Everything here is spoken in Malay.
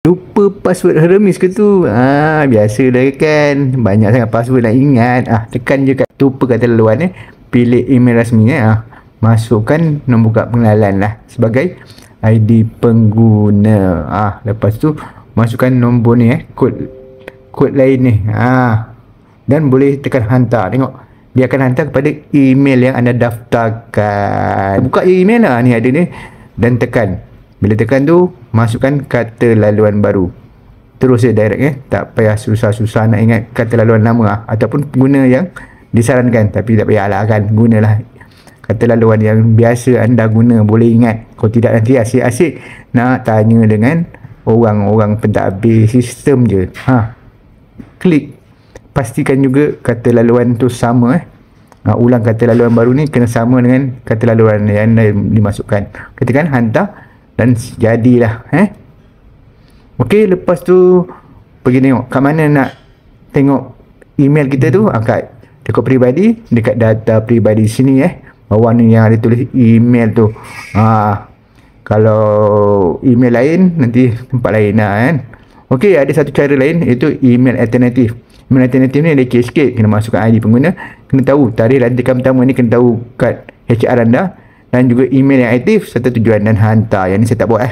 Lupa password Hermes ke tu? Biasa dah kan. Banyak sangat password nak ingat. Tekan je kat tupa kata laluan pilih email rasmi masukkan nombor kad pengenalan lah sebagai ID pengguna. Lepas tu masukkan nombor ni kod lain ni. Dan boleh tekan hantar. Tengok, dia akan hantar kepada email yang anda daftarkan. Buka je email lah, ni ada ni, dan tekan. Bila tekan tu, masukkan kata laluan baru. Terus je direct tak payah susah-susah nak ingat kata laluan lama ataupun pengguna yang disarankan. Tapi tak payahlah kan, gunalah kata laluan yang biasa anda guna, boleh ingat. Kalau tidak nanti asyik-asyik nak tanya dengan orang-orang pentadbir sistem je. Klik. Pastikan juga kata laluan tu sama ulang kata laluan baru ni kena sama dengan kata laluan yang anda dimasukkan. Ketikkan hantar dan jadilah. Okey, lepas tu pergi tengok kat mana nak tengok email kita tu. Kat rekod peribadi, dekat data peribadi sini bawah ni yang ada tulis email tu. Kalau email lain nanti tempat lain lah kan. Okey, ada satu cara lain, iaitu email alternatif. Email alternatif ni lagi sikit, kena masukkan ID pengguna, kena tahu tarikh lantikan pertama ni, kena tahu kad HR anda, dan juga email yang aktif serta tujuan dan hantar. Yang ni saya tak buat